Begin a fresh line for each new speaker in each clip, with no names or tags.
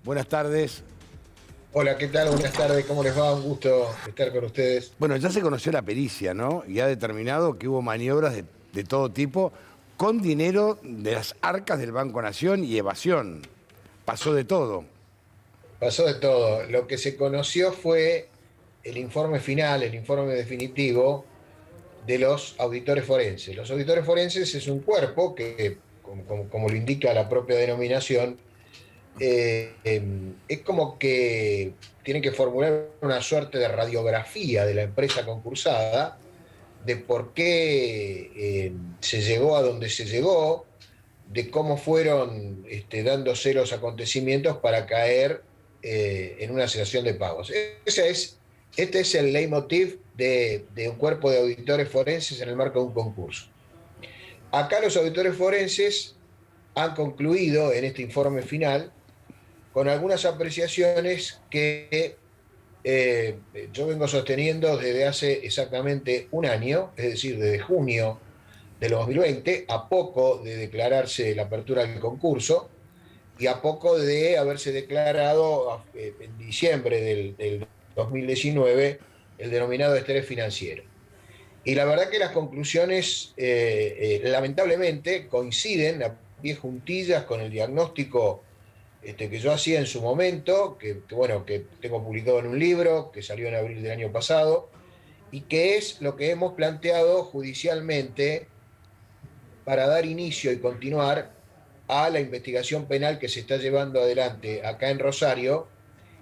Buenas tardes.
Hola, ¿qué tal? Buenas tardes, ¿cómo les va? Un gusto estar con ustedes.
Bueno, ya se conoció la pericia, ¿no? Y ha determinado que hubo maniobras de todo tipo con dinero de las arcas del Banco Nación y evasión. Pasó de todo.
Pasó de todo. Lo que se conoció fue el informe final, el informe definitivo de los auditores forenses. Los auditores forenses es un cuerpo que, como lo indica la propia denominación, es como que tienen que formular una suerte de radiografía de la empresa concursada, de por qué se llegó a donde se llegó, de cómo fueron dándose los acontecimientos para caer en una cesación de pagos. Este es el leitmotiv de un cuerpo de auditores forenses en el marco de un concurso. Acá los auditores forenses han concluido en este informe final con algunas apreciaciones que yo vengo sosteniendo desde hace exactamente un año, es decir, desde junio del 2020, a poco de declararse la apertura del concurso y a poco de haberse declarado en diciembre del 2019 el denominado estrés financiero. Y la verdad que las conclusiones lamentablemente coinciden a pie juntillas con el diagnóstico que yo hacía en su momento, bueno, que tengo publicado en un libro que salió en abril del año pasado, y que es lo que hemos planteado judicialmente para dar inicio y continuar a la investigación penal que se está llevando adelante acá en Rosario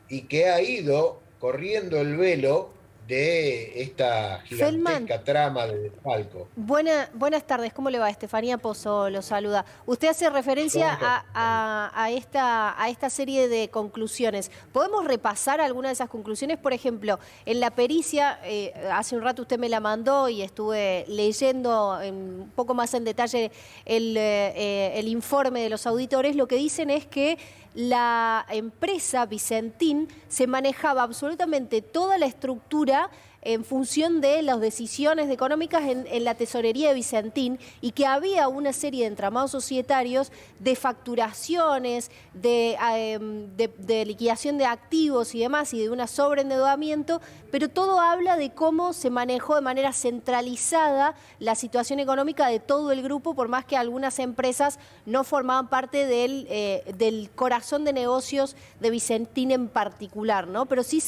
y que ha ido corriendo el velo de esta
Feldman,
gigantesca trama de desfalco.
buenas tardes, ¿cómo le va? Estefanía Pozo lo saluda. Usted hace referencia a esta serie de conclusiones. ¿Podemos repasar alguna de esas conclusiones? Por ejemplo, en la pericia, hace un rato usted me la mandó y estuve leyendo un poco más en detalle el informe de los auditores. Lo que dicen es que la empresa Vicentín se manejaba absolutamente toda la estructura en función de las decisiones económicas en la tesorería de Vicentín y que había una serie de entramados societarios de facturaciones, de liquidación de activos y demás y de un sobreendeudamiento, pero todo habla de cómo se manejó de manera centralizada la situación económica de todo el grupo, por más que algunas empresas no formaban parte del corazón de negocios de Vicentín en particular, ¿no? Pero sí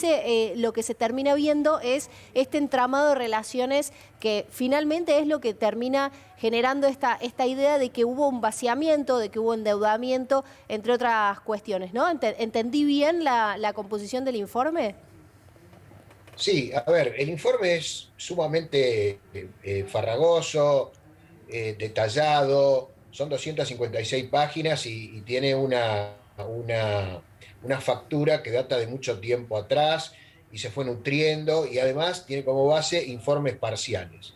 lo que se termina viendo es este entramado de relaciones que finalmente es lo que termina generando esta idea de que hubo un vaciamiento, de que hubo endeudamiento, entre otras cuestiones, ¿no? ¿Entendí bien la composición del informe?
Sí, a ver, el informe es sumamente farragoso, detallado, son 256 páginas y tiene una factura que data de mucho tiempo atrás y se fue nutriendo y además tiene como base informes parciales.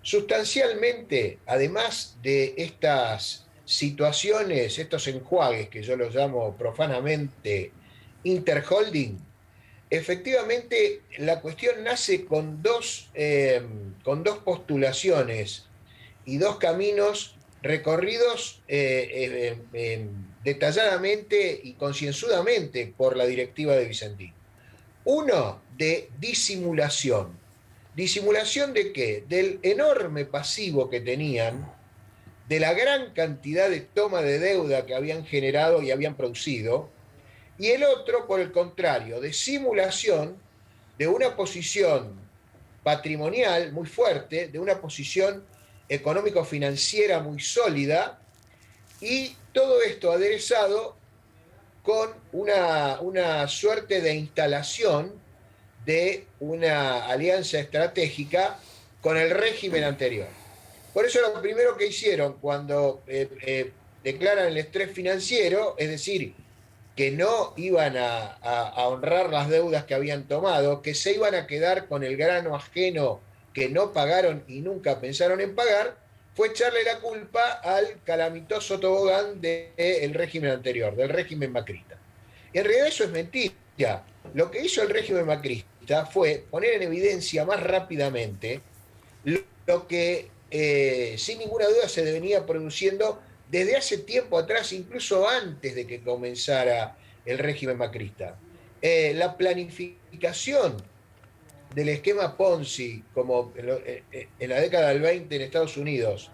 Sustancialmente, además de estas situaciones, estos enjuagues que yo los llamo profanamente interholding, efectivamente la cuestión nace con dos postulaciones y dos caminos recorridos detalladamente y concienzudamente por la directiva de Vicentín. Uno, de disimulación. ¿Disimulación de qué? Del enorme pasivo que tenían, de la gran cantidad de toma de deuda que habían generado y habían producido, y el otro, por el contrario, de simulación de una posición patrimonial muy fuerte, de una posición económico-financiera muy sólida, y todo esto aderezado con una suerte de instalación de una alianza estratégica con el régimen anterior. Por eso lo primero que hicieron cuando declaran el estrés financiero, es decir, que no iban a honrar las deudas que habían tomado, que se iban a quedar con el grano ajeno que no pagaron y nunca pensaron en pagar, fue echarle la culpa al calamitoso tobogán del régimen anterior, del régimen macrista. Y en realidad eso es mentira. Lo que hizo el régimen macrista fue poner en evidencia más rápidamente lo que sin ninguna duda se venía produciendo desde hace tiempo atrás, incluso antes de que comenzara el régimen macrista. La planificación del esquema Ponzi, como en la década del 20 en Estados Unidos,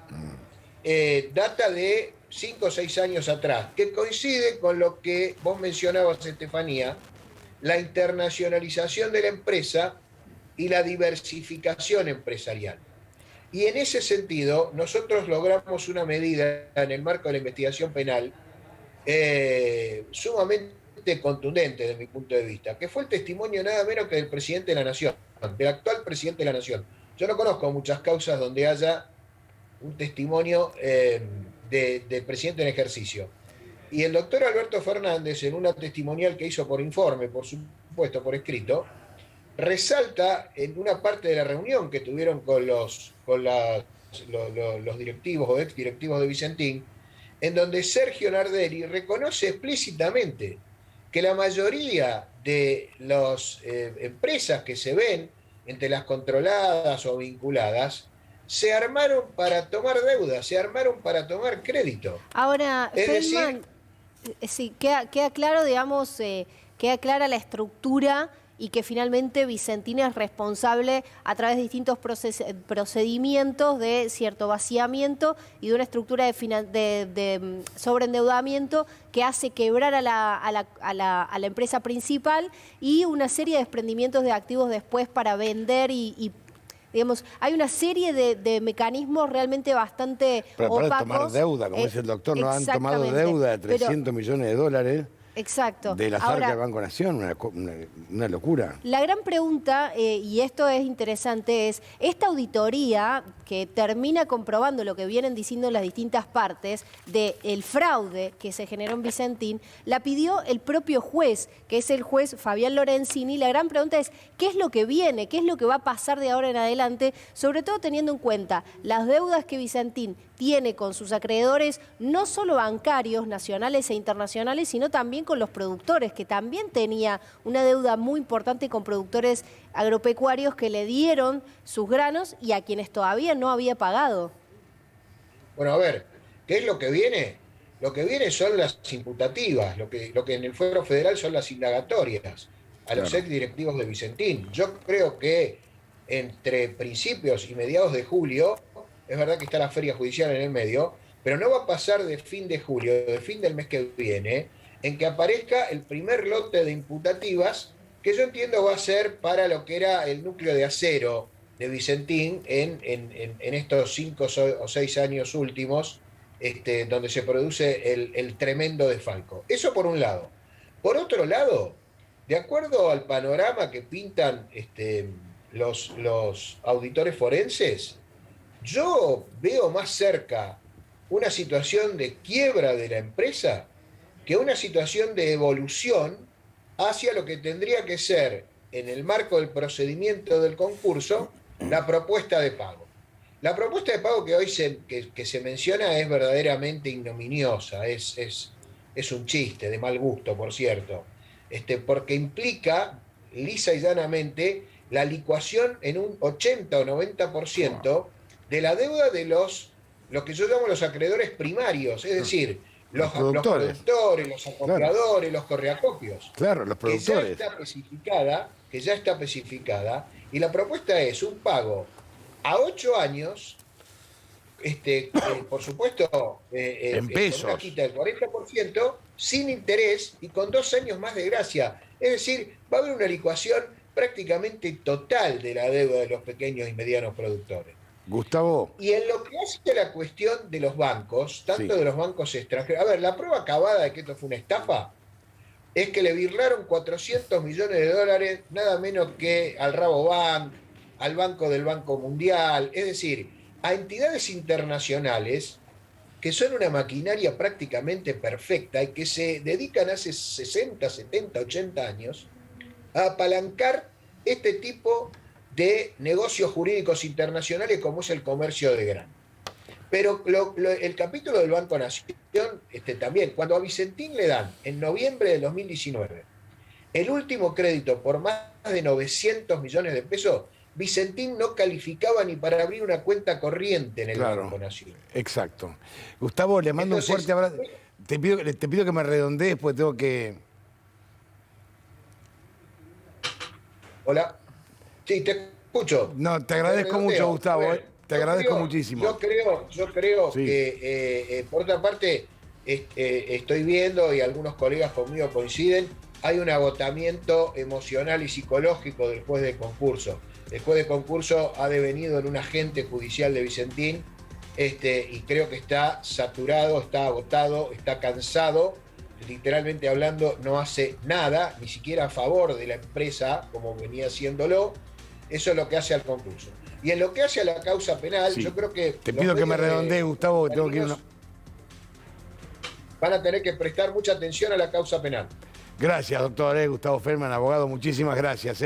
data de 5 o 6 años atrás, que coincide con lo que vos mencionabas, Estefanía, la internacionalización de la empresa y la diversificación empresarial. Y en ese sentido, nosotros logramos una medida en el marco de la investigación penal sumamente contundente desde mi punto de vista, que fue el testimonio nada menos que del presidente de la Nación, del actual presidente de la Nación. Yo no conozco muchas causas donde haya un testimonio del presidente en ejercicio. Y el doctor Alberto Fernández, en una testimonial que hizo por informe, por supuesto, por escrito, resalta en una parte de la reunión que tuvieron con los directivos o exdirectivos de Vicentín, en donde Sergio Nardelli reconoce explícitamente que la mayoría de las empresas que se ven, entre las controladas o vinculadas, se armaron para tomar deuda, se armaron para tomar crédito.
Ahora, Feldman, sí, queda claro, digamos, queda clara la estructura y que finalmente Vicentín es responsable a través de distintos procedimientos de cierto vaciamiento y de una estructura de sobreendeudamiento que hace quebrar a la empresa principal y una serie de desprendimientos de activos después para vender y digamos, hay una serie de mecanismos realmente bastante opacos.
Para tomar deuda, como dice el doctor, no han tomado deuda de 300 millones de dólares.
Exacto.
De las arcas del Banco Nación, una locura.
La gran pregunta, y esto es interesante, es esta auditoría que termina comprobando lo que vienen diciendo las distintas partes del fraude que se generó en Vicentín, la pidió el propio juez, que es el juez Fabián Lorenzini. La gran pregunta es, ¿qué es lo que viene? ¿Qué es lo que va a pasar de ahora en adelante? Sobre todo teniendo en cuenta las deudas que Vicentín tiene con sus acreedores, no solo bancarios, nacionales e internacionales, sino también con los productores, que también tenía una deuda muy importante con productores agropecuarios que le dieron sus granos y a quienes todavía no había pagado.
Bueno, a ver, ¿qué es lo que viene? Lo que viene son las imputativas, lo que en el fuero federal son las indagatorias a los exdirectivos de Vicentín. Yo creo que entre principios y mediados de julio, es verdad que está la feria judicial en el medio, pero no va a pasar de fin de julio, de fin del mes que viene, en que aparezca el primer lote de imputativas, que yo entiendo va a ser para lo que era el núcleo de acero de Vicentín en estos 5 o 6 años últimos, donde se produce el tremendo desfalco. Eso por un lado. Por otro lado, de acuerdo al panorama que pintan los auditores forenses, yo veo más cerca una situación de quiebra de la empresa que una situación de evolución hacia lo que tendría que ser, en el marco del procedimiento del concurso, la propuesta de pago. La propuesta de pago que hoy que se menciona es verdaderamente ignominiosa, es un chiste de mal gusto, por cierto, porque implica lisa y llanamente la licuación en un 80 o 90% de la deuda de lo que yo llamo los acreedores primarios, es decir, los productores, los acopladores, los correacopios.
Claro, los productores.
Que ya está especificada, y la propuesta es un pago a 8 años, por supuesto,
en pesos,
con una quita del 40%, sin interés y con 2 años más de gracia. Es decir, va a haber una licuación prácticamente total de la deuda de los pequeños y medianos productores.
Gustavo.
Y en lo que hace la cuestión de los bancos, tanto de los bancos extranjeros, a ver, la prueba acabada de que esto fue una estafa es que le birlaron 400 millones de dólares, nada menos que al Rabobank, al Banco del Banco Mundial, es decir, a entidades internacionales que son una maquinaria prácticamente perfecta y que se dedican hace 60, 70, 80 años a apalancar este tipo de negocios jurídicos internacionales como es el comercio de grano. Pero el capítulo del Banco Nación, también, cuando a Vicentín le dan en noviembre del 2019 el último crédito por más de 900 millones de pesos, Vicentín no calificaba ni para abrir una cuenta corriente en el Banco Nación.
Exacto. Gustavo, le mando un fuerte abrazo. Te pido que me redondees porque tengo que
Hola. Sí, te escucho.
No, te agradezco mucho, Gustavo. Te agradezco muchísimo.
Yo creo
Sí.
que, por otra parte, estoy viendo, y algunos colegas conmigo coinciden, hay un agotamiento emocional y psicológico del juez de concurso. El juez de concurso ha devenido en un agente judicial de Vicentín, y creo que está saturado, está agotado, está cansado. Literalmente hablando, no hace nada, ni siquiera a favor de la empresa, como venía haciéndolo. Eso es lo que hace al concurso. Y en lo que hace a la causa penal,
Sí.
yo creo que
Te pido que me redondees, Gustavo, que tengo que ir.
Van a tener que prestar mucha atención a la causa penal.
Gracias, doctor. Gustavo Feldman, abogado. Muchísimas gracias.